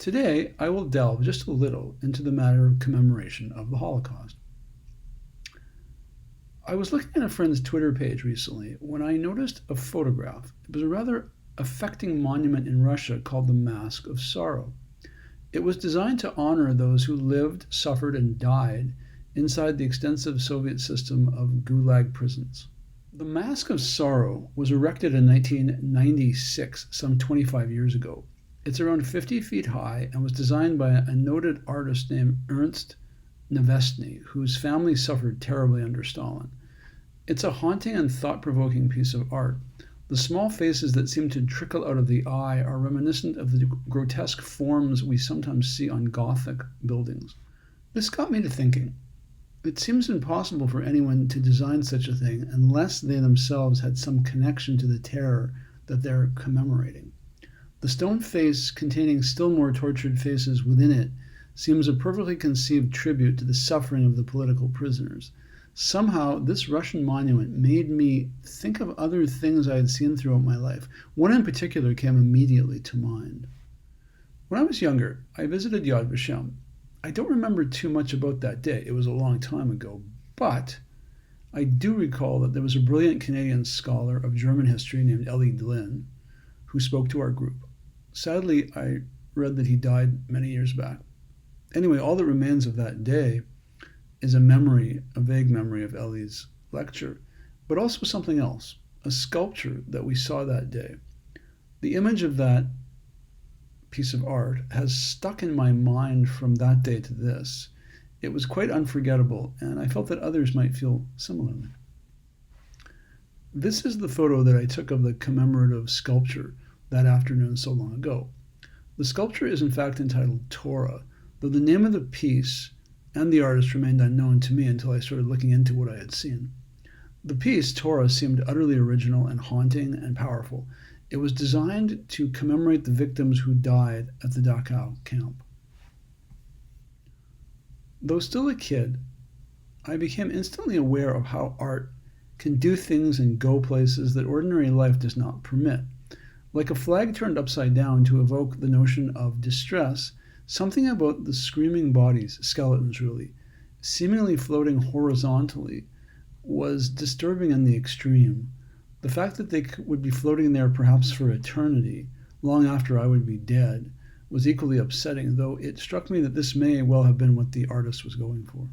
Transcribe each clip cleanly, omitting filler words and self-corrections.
Today, I will delve just a little into the matter of commemoration of the Holocaust. I was looking at a friend's Twitter page recently when I noticed a photograph. It was a rather affecting monument in Russia called the Mask of Sorrow. It was designed to honor those who lived, suffered, and died inside the extensive Soviet system of Gulag prisons. The Mask of Sorrow was erected in 1996, some 25 years ago. It's around 50 feet high and was designed by a noted artist named Ernst Nevesny, whose family suffered terribly under Stalin. It's a haunting and thought-provoking piece of art. The small faces that seem to trickle out of the eye are reminiscent of the grotesque forms we sometimes see on Gothic buildings. This got me to thinking. It seems impossible for anyone to design such a thing unless they themselves had some connection to the terror that they're commemorating. The stone face, containing still more tortured faces within it, seems a perfectly conceived tribute to the suffering of the political prisoners. Somehow, this Russian monument made me think of other things I had seen throughout my life. One in particular came immediately to mind. When I was younger, I visited Yad Vashem. I don't remember too much about that day. It was a long time ago, but I do recall that there was a brilliant Canadian scholar of German history named Elie Glynn who spoke to our group. Sadly, I read that he died many years back. Anyway, all that remains of that day is a vague memory of Ellie's lecture, but also something else, a sculpture that we saw that day. The image of that piece of art has stuck in my mind from that day to this. It was quite unforgettable, and I felt that others might feel similarly. This is the photo that I took of the commemorative sculpture that afternoon so long ago. The sculpture is in fact entitled Torah, though the name of the piece and the artist remained unknown to me until I started looking into what I had seen. The piece, Torah, seemed utterly original and haunting and powerful. It was designed to commemorate the victims who died at the Dachau camp. Though still a kid, I became instantly aware of how art can do things and go places that ordinary life does not permit. Like a flag turned upside down to evoke the notion of distress, something about the screaming bodies, skeletons really, seemingly floating horizontally, was disturbing in the extreme. The fact that they would be floating there perhaps for eternity, long after I would be dead, was equally upsetting, though it struck me that this may well have been what the artist was going for.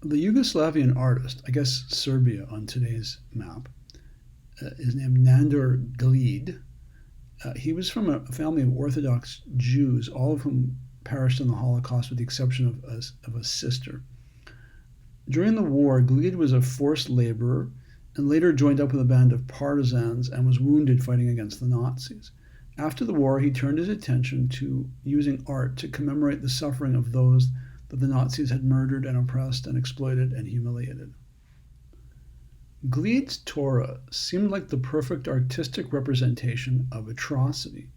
The Yugoslavian artist, I guess Serbia on today's map, is named Nandor Glid. He was from a family of Orthodox Jews, all of whom perished in the Holocaust with the exception of a sister. During the war, Glid was a forced laborer and later joined up with a band of partisans and was wounded fighting against the Nazis. After the war, he turned his attention to using art to commemorate the suffering of those that the Nazis had murdered and oppressed and exploited and humiliated. Glid's Torah seemed like the perfect artistic representation of atrocity.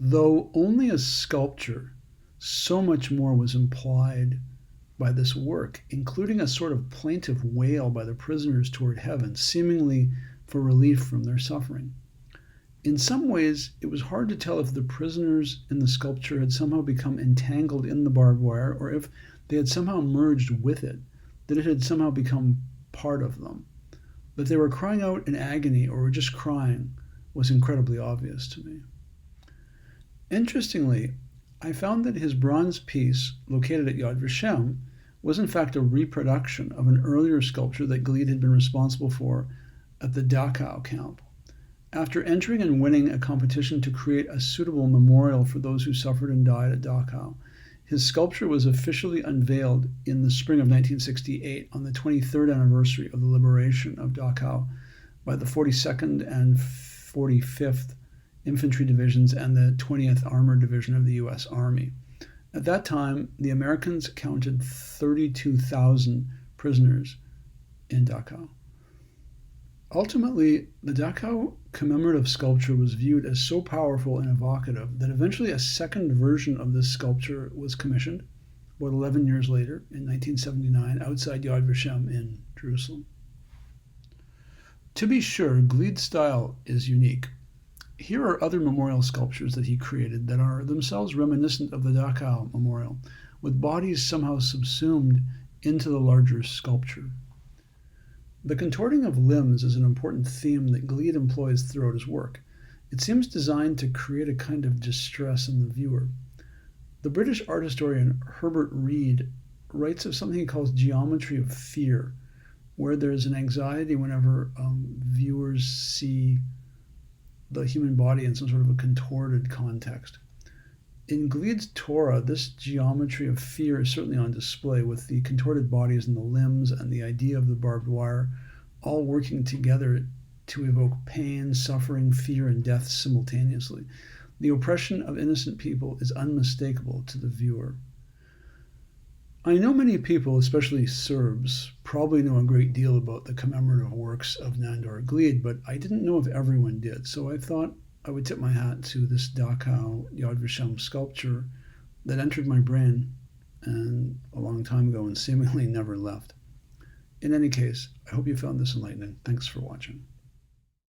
Though only a sculpture, so much more was implied by this work, including a sort of plaintive wail by the prisoners toward heaven, seemingly for relief from their suffering. In some ways, it was hard to tell if the prisoners in the sculpture had somehow become entangled in the barbed wire or if they had somehow merged with it, that it had somehow become part of them. That they were crying out in agony or were just crying was incredibly obvious to me. Interestingly, I found that his bronze piece, located at Yad Vashem, was in fact a reproduction of an earlier sculpture that Glid had been responsible for at the Dachau camp. After entering and winning a competition to create a suitable memorial for those who suffered and died at Dachau, his sculpture was officially unveiled in the spring of 1968 on the 23rd anniversary of the liberation of Dachau by the 42nd and 45th Infantry Divisions and the 20th Armored Division of the U.S. Army. At that time, the Americans counted 32,000 prisoners in Dachau. Ultimately, the Dachau commemorative sculpture was viewed as so powerful and evocative that eventually a second version of this sculpture was commissioned, about 11 years later, in 1979, outside Yad Vashem in Jerusalem. To be sure, Glid's style is unique. Here are other memorial sculptures that he created that are themselves reminiscent of the Dachau memorial, with bodies somehow subsumed into the larger sculpture. The contorting of limbs is an important theme that Gleed employs throughout his work. It seems designed to create a kind of distress in the viewer. The British art historian Herbert Read writes of something he calls geometry of fear, where there's an anxiety whenever viewers see the human body in some sort of a contorted context. In Gleed's Torah, this geometry of fear is certainly on display, with the contorted bodies and the limbs and the idea of the barbed wire all working together to evoke pain, suffering, fear, and death simultaneously. The oppression of innocent people is unmistakable to the viewer. I know many people, especially Serbs, probably know a great deal about the commemorative works of Nandor Gleed, but I didn't know if everyone did, so I thought I would tip my hat to this Dachau Yad Vashem sculpture that entered my brain and a long time ago and seemingly never left. In any case, I hope you found this enlightening. Thanks for watching.